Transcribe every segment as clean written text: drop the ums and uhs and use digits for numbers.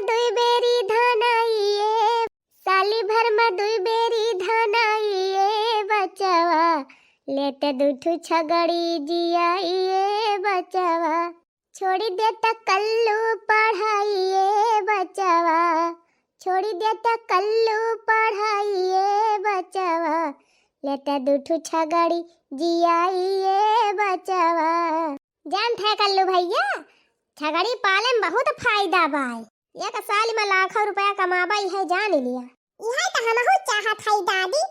दुई बेरी धान आइए, साली भर में दुई बेरी धान आइए बचवा, लेते दुठू छगड़ी जियाइए बचवा, छोड़ी देता कल्लू पढ़ाइए बचवा, छोड़ी देता कल्लू पढ़ाइए बचवा, लेते दुठू छगड़ी जियाइए बचवा। जानते हैं कल्लू भैया, छगड़ी पाले में बहुत फायदा बा। एक साल में लाखों रुपया कमाबाई है, जान लिया। यही तो हमहु चाहत है दादी।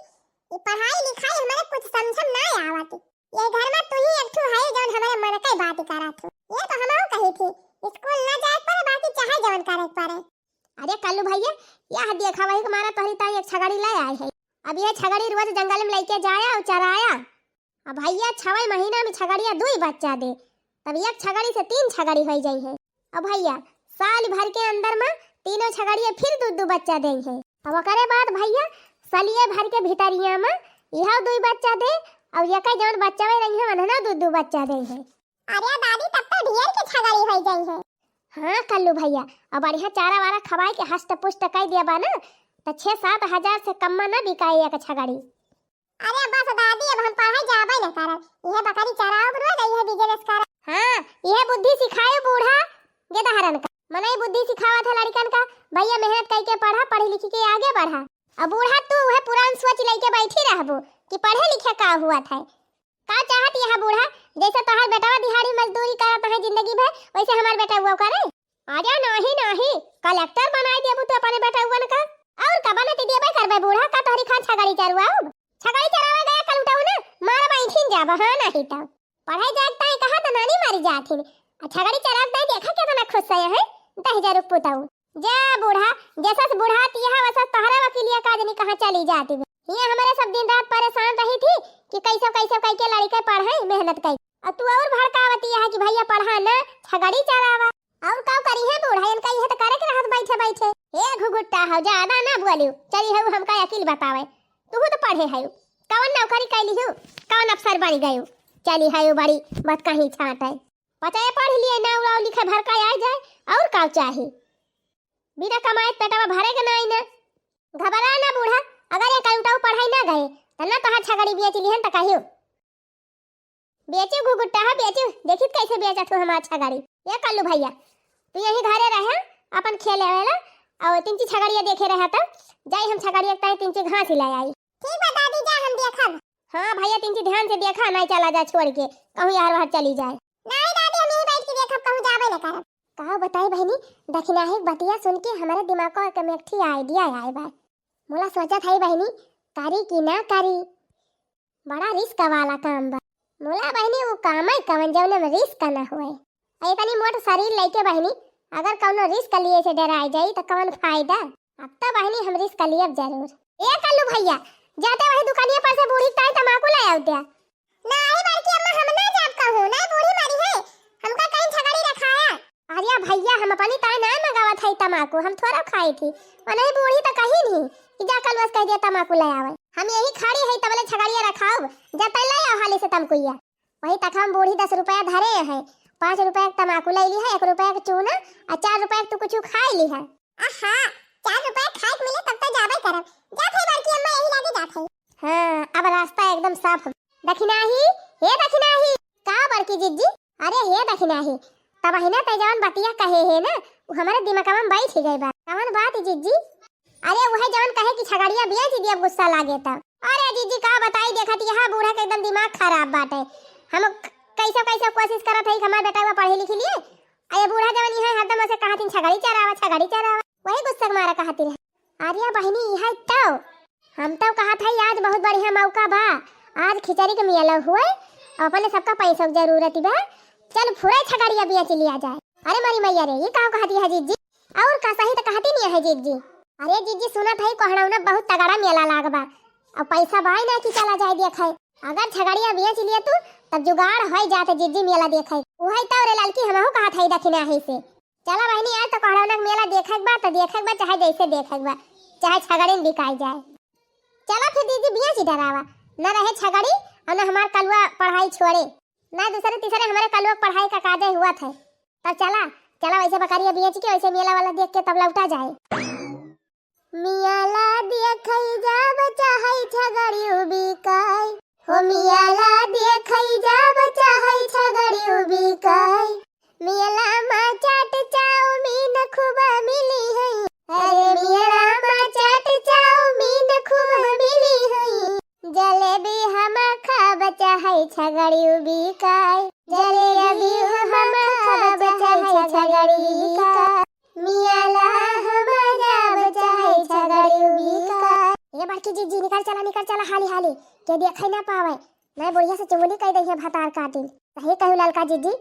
ये पढ़ाई लिखाई हमारे कुछ समझ ना आवत। ये घर में तू ही एक ठो है जौन हमारे मन के बात करत हो। ये तो हमहु कही थी स्कूल ना जाए पर बाकी चाहे जवन करे पारे। अरे कल्लू भैया, यह देखा वही हमारा तोहरी ताई एक छगड़ी ले आए है। अब ये छगड़ी रोज जंगल में लेके जाया और चराया। अब भैया 6 महीना में छगड़िया 2 बच्चा दे, तब एक छगड़ी से 3 छगड़ी हो जाई है। अब भैया साल भर के अंदर में तीनों छगड़िया फिर 2 बच्चा दे है। अब करे बाद भैया सालिए भर के भितरिया में यह 2 बच्चा दे और एक जौन बच्चा में रही है वनना 2 बच्चा दे है। अरे दादी तब तो ढेर के छगड़ी हो जाई है। हाँ कल्लू भैया, अब बढ़िया चारा वारा खवाए के हष्ट पुष्ट कर दिया बा ना, तो 6-7 हजार से कम में ना बिकाए एक छगड़ी। अरे बस दादी अब हम पढ़ाई जाबे न करब, यह बकरी चराओ बरो गई है बिजनेस कर। हाँ यह बुद्धि सिखाए बूढ़ा गेदहरन का, मने बुद्धि सिखावा था लड़कन का। भैया मेहनत करके पढ़ा, पढ़ी लिखी के आगे बढ़ा। अब बूढ़ा तू वह पुरान सोच लेके बैठी रहबो कि पढ़े लिखे का हुआ था। का चाहत यह बूढ़ा जैसे तोहर बेटावा दिहाड़ी मजदूरी करत है जिंदगी भर, वैसे हमार बेटा हुआ करे। आजा नहीं कलेक्टर बनाई देबू तो अपने बेटा हुआ का और का बनते देबे करबे बूढ़ा का तोहरी खान छगड़ी चरवाओ। छगड़ी चरावा गया कल उठाऊ ना मार बैठिन जाबा। हाँ नहीं तो पढ़ाई जागता है कहा तो नानी मारी जाथिन। छगड़ी चराता है देखा कितना खुश है 10,000 पुताऊ। जा बूढ़ा जैसा से बूढ़ा तिया वैसा तोहरा वकीलिया काजनी कहां चली जाती है। ये हमारे सब दिन रात परेशान रही थी कि कैसे करके लड़के पढ़े मेहनत कर, और तू और भड़कावती है कि भैया पढ़ा ना छगड़ी चरावा। और का करी है बूढ़ा इनका यह तो करे के रहत बैठे हे घुघुट्टा हो ज्यादा ना बोलियो। चली है हमका अकील बतावे, तू तो पढ़े है कौन नौकरी कैली हो, कौन अफसर बन गयो। चली है बड़ी बात कहीं छाट है, पता है पढ़ लिए ना उड़ाओ लिखे भर का आ जाए और का चाहे। बिना कमाए पेटवा भरेगा नहीं ना। घबरा ना बूढ़ा, अगर ये कलुटाऊ पढ़ाई ना गए तो ना तोहार छगड़ी बेच लिहन त कहियो बेचे घुघुट्टा है बेचे। देखित कैसे बेचत हो हमार छगड़ी। ये कल्लू भैया तू यही घरे रहे अपन खेले वाला और 3 छगड़िया देखे रहा था। जाई हम छगड़िया ताई 3 घास ले आई। ठीक है दादी जा हम देखब। हां भैया 3 ध्यान से देखा, नहीं चला जा छोड़ के कहूं यार वहां चली जाए। नहीं दादी हम यहीं बैठ के देखब, कहूं जाबे न करब। कहा बताई बहनी दखिना है बतिया सुन के हमारे दिमाग को एक ठीक आइडिया आए बा। मोला सोचा था बहनी करी कि ना करी, बड़ा रिस्क वाला काम बा। मोला बहनी वो काम है कवन जौन में रिस्क ना होए। इतनी मोट शरीर लेके बहनी अगर कौनो रिस्क लिए से डराई जाई तो कौन फायदा। अब तो बहनी हम रिस्क लिए जरूर। ए कल्लू भैया जाते वही दुकानिया पर से बूढ़ी ताई तमाकू ले आउते। नहीं बड़की अम्मा हम ना जाब कहूं, नहीं बूढ़ी मारी है हमका कहीं छगड़ी रखाया। अरे भैया हम अपनी ताई ना मंगावत है तमाकू, हम थोड़ा खाई थी और नहीं बूढ़ी तो कही नहीं कि जा कल बस कह दिया तमाकू ले आवे। हम यही खड़ी है तबले छगड़िया रखाओ जब तक ले आओ हाली से तमकुइया। वही तक हम बूढ़ी 10 रुपया धरे है, 5 रुपया तमाकू ले ली है, 1 रुपया का चूना और 4 रुपया तू कुछ खाई ली है। आहा 4 रुपया खाए के मिले तब तो जाबे करब। जात है बड़की अम्मा यही लागे जात है। हां अब रास्ता एकदम साफ। दखिनाही हे दखिनाही का बड़की जिज्जी, अरे हे दखिनाही तब ही ना जवन बतिया कहे है ना वो हमारे दिमाग में बैठ गई बात। कौन बात जिज्जी? अरे वह जवन कहे कि छगड़िया बेच दी अब गुस्सा लागे तब। अरे जिज्जी का बताई देखत यहां बूढ़ा के एकदम दिमाग खराब बाटे। हम कैसे कोशिश करत है कि हमार बेटा वो पढ़े लिख लिए, अरे बूढ़ा जवन यहां हरदम से कहती छगड़ी चरावा वही गुस्सा मारा कहती रहे। अरे बहनी यह तो हम तो कहा था आज बहुत बढ़िया मौका बा, आज खिचड़ी के मेला हुए अपने सबका पैसा की जरूरत बा, चल फुराई छगड़िया बेच लिया जाए। अरे मरी मैया रे ये का कहती है जीजी, और का सही तो कहती नहीं है जीजी। अरे जीजी सुना था कोहड़ा ना बहुत तगड़ा मेला लागबा और पैसा भाई ना कि चला जाए देखे। अगर छगड़िया बेच लिए तू तब जुगाड़ हो जाते जीजी मेला देखे। वही तो रे लड़की हमहु कहा था दखिना है से चला बहनी आज तो कोहड़ा ना मेला देखेक बा तो देखेक बा, चाहे जैसे देखेक बा, चाहे छगड़ी में बिकाई जाए। चला फिर दीदी बेच ही डरावा न रहे छगड़ी और न हमार कलुआ पढ़ाई छोड़े, ना दूसरे तीसरे हमारे कलुआ पढ़ाई का काजे हुआ था। तब चला चला वैसे बकरिया बेच के वैसे मेला वाला देख के तब लौटा जाए। मियाला देखई जा बचा है छगड़ी बिकाय, हो मियाला देखई जा बचा है छगड़ी बिकाय। मियाला में चाट चाउमीन खूब मिली है, अरे मियाला में चाट चाउमीन खूब मिली है। जलेबी हम खा बचा है छगड़ी बिकाय, जलेबी हम खा बचा है छगड़ी बिकाय। मियाला हमारा बचा है छगड़ी बिकाय। ये बाकी जीजी निकल चला हाली हाली के देखै ना पावे, मैं बढ़िया से चुगली कह दई है भतार काटिल। सही कहू ललका जीजी,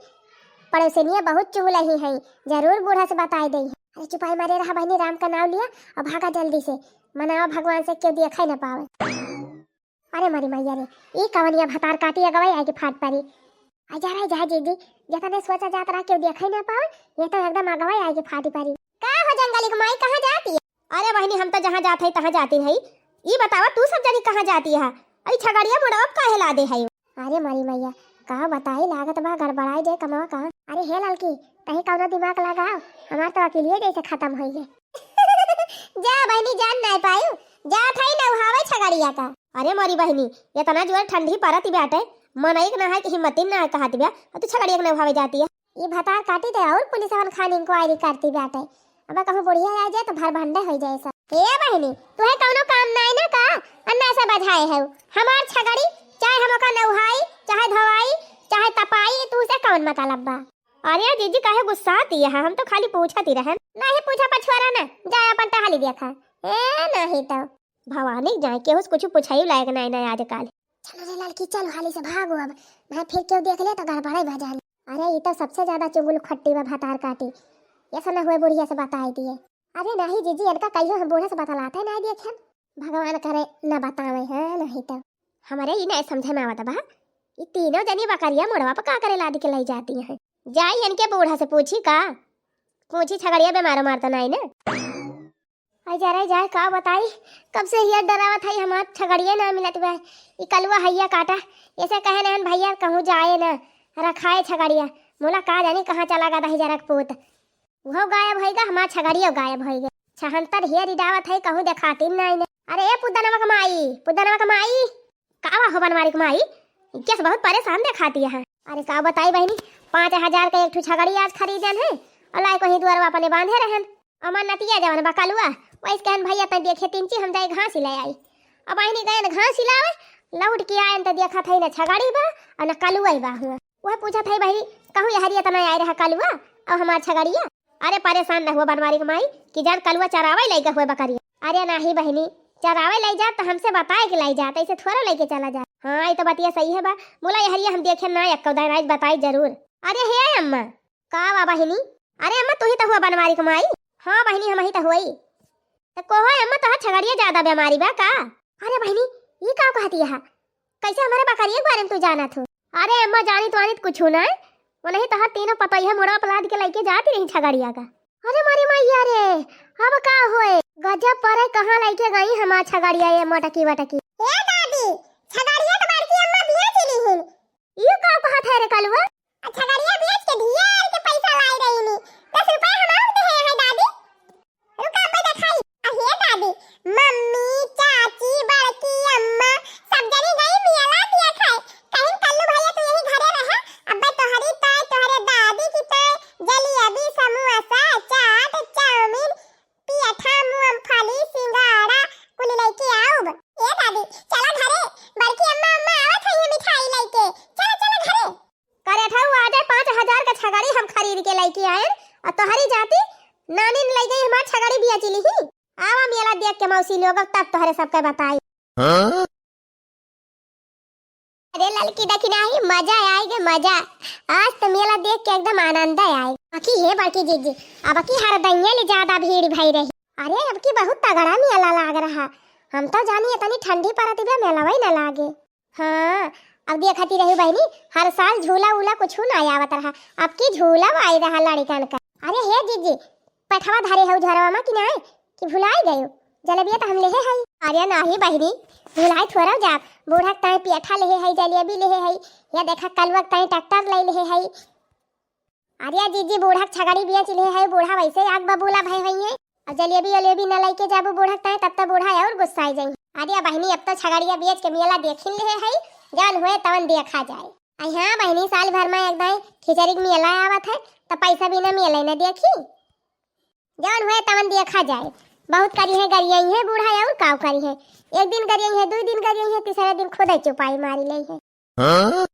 पड़ोसनिया बहुत चुगलही है, जरूर बूढ़ा से बताई दई है। अरे चुपाई मारे रहा बहनी, राम का नाम लिया और भागा जल्दी से, मनावा भगवान से क्यों देखै ना पावे। अरे मरी मैया रे, ई कवनिया भतार काटी अगवाई आके फाट पड़ी। आ जा रहा जा जीजी, जतने सोचा जात रहा क्यों देखै ना पावे, ये तो एकदम अगवाई आके फाटी पड़ी। का हो जंगली माई कहां जाती है? अरे बहनी हम तो जहां जात है तहां जाती है। ई बतावा तू सब जनी कहां जाती है? अई छगड़िया मुड़ब काहे ला दे है? अरे मरी मैया का बताई, लागत बा गड़बड़ाई दे कमावा कहां। अरे हे ललकी कहीं कौनो दिमाग लगाओ, हमार तो अकेलिए जैसे खत्म होई है। जा बहनी जान नहीं पायू, जा थाई ना उहावे छगड़िया का। अरे मोरी बहनी इतना जोर ठंडी पड़त बाटे, मनई ना है कि हिम्मत ना कहत बा, तू छगड़िया के ना उहावे जाती है। ये भतार काटी दे और पुलिस वाला खान इंक्वायरी करती बाटे। अब कहूं बुढ़िया आ जाए तो भर भंडे हो जाए सब। ए बहनी तू है कौनो काम नहीं ना का अन्ना से बधाए है हमार छगड़ी, चाहे हम का नउहाई चाहे धवाई चाहे तपाई, तू से कौन मतलब बा? अरे जीजी काहे गुस्सा आती है, हम तो खाली पूछती रहन। नहीं पूछा पछवारा ना, जा अपन टहली देखा। ए नहीं तो भवानी जाए के कुछ पूछाई लायक नहीं ना आजकल। चलो रे लड़की चलो हाली से भागो, अब मैं फिर क्यों देख ले तो गड़बड़ाई भजा। अरे ये तो सबसे ज्यादा चुगल खट्टी व भतार काटी, ऐसा ना हुए बुढ़िया से बताई दिए। अरे नहीं जीजी इनका कहियो हम बूढ़ा से बतलाते नहीं देखे, भगवान करे न बतावे है। नहीं तो हमारे ये नहीं समझे में आवत बा, ये तीनों जनी बकरिया मुड़वा पर का करे लाद के लाई जाती हैं। जाई इनके बूढ़ा से पूछी का, पूछी छगड़िया बीमार मारता नहीं ना। आई जा रही जाए का बताई, कब से हिया डरावत है हमार छगड़िया ना मिलत बा। ये कलवा हैया काटा ऐसे कहे नहन भैया कहूँ जाए ना रखाए छगड़िया, मोला का जानी कहाँ चला गा दही जरक पोत, वो गायब होएगा हमार छगड़िया गायब होएगा। छहंतर हिया रिडावत है कहूँ देखाती नहीं ने। अरे पुदनवा कमाई का हो बनवारी कमाई, कैसे बहुत परेशान दिखाती है। अरे का बताई बहनी 5000 का एक ठो छगड़ी आज खरीदन है, अल्लाह को ही द्वार अपने बांधे रहन। अमर नतिया जवन बकलुआ वैसे कहन भैया तय देखे तीनची हम जाए घास ले आई। अब बहनी गए घास हिलावे, लौट के आए तो देखा था ना छगड़ी बा और ना कलुआ बा हुआ। वह पूछा था बहनी कहूँ यहरिया तना आए रहा कलुआ और हमार छगड़िया। अरे परेशान न हुआ बनवारी कमाई कि जान कलुआ चरावे लेके हुए बकरिया। अरे नहीं बहनी चरावे ले जा तो हमसे बताए कि लाई जाता, ऐसे थोड़ा लेके चला जा। हाँ ये तो बतिया सही है बा, बोला यहरिया हम देखे ना एक आज बताई जरूर। अरे हे अम्मा का बा बहनी? अरे अम्मा तू ही तो हुआ बनवारी कमाई। हाँ बहनी हम ही तो हुई। तो कोहो अम्मा तो छगड़िया ज्यादा बीमारी बा का? अरे बहनी ये का कहती है, कैसे हमारे बकरिया के बारे में तू जाना थू? अरे अम्मा जानी तो आनी कुछ ना, वो नहीं तो तीनों पता है मुड़ा पलाद के लेके जाती रही छगड़िया का। अरे मारी मैया रे अब का होए, गजब पर कहां लेके गई हमार छगड़िया ये मोटकी वटकी। ए दादी छगड़िया तो बड़की अम्मा बेच ली हिन। ये का कहत है रे कलवा? छगड़िया बेच के ढियार के पैसा लाई रही नी, 10 रुपए हमार दे है दादी। रुका पे दिखाई। हे दादी मम्मी चाची बड़की अम्मा सब जनी गई मियाला दिया खाए, कहीं कल्लू भैया तू यही घरे रहा, अब तोहरी ताई तोहरे दादी की ताई जलेबी समोसा चाट चाउमीन पियठा मूंगफली सिंघाड़ा कुल लेके आओ। ए दादी चला घरे, बड़की अम्मा आवत है मिठाई लेके, चला घरे। करे था वो आ जाए 5000 का छगड़ी हम खरीद के लेके आए और तोहरी जाती नानी ने ले गई हमार छगड़ी बिया चिली ही। आवा मेला देख के मौसी लोग तब तोहरे सबके बताई। अरे लड़की देखी नहीं मजा आएगा मजा, आज तो मेला देख के एकदम आनंद आए। बाकी है बाकी जीजी अब की हर दैया ले ज्यादा भीड़ भई रही। अरे अब की बहुत तगड़ा मेला लाग रहा, हम तो जानी इतनी ठंडी पड़ती बे मेला वही ना लागे। हाँ अब देखती रही बहनी हर साल झूला उला कुछ ना आवत रहा, अब की झूला आई रहा लड़कन का। अरे हे जीजी पठवा धरे है झरवा में कि नहीं कि भुलाई गयो, जलेबिया तो हम लेहे है। अरे नहीं बहनी भुलाई थोड़ा जा, बूढ़ा ताई पियठा लेहे है जलेबी लेहे है, या देखा कलवा ताई ट्रैक्टर ले लेहे है। अरे जीजी बूढ़ा छगड़ी बिया चिल्हे है बूढ़ा वैसे आग बबूला भय भई है और जलेबी जलेबी न लेके जाबो बूढ़ा तय तब तक बूढ़ा और गुस्सा आ जाई। अरे बहनी अब तो छगड़िया बेच के मेला देखिन ले है जान हुए तवन देखा जाए। आई हां बहनी साल भर में एकदम खिचड़ी के मेला आवत है तो पैसा बिना मेला न देखी जान हुए तवन देखा जाए। बहुत करी है गरियाई है बूढ़ा और काव करी है एक दिन गरियाई है दो दिन गरियाई है तीसरा दिन खुद ही चुपाई मारी ले है।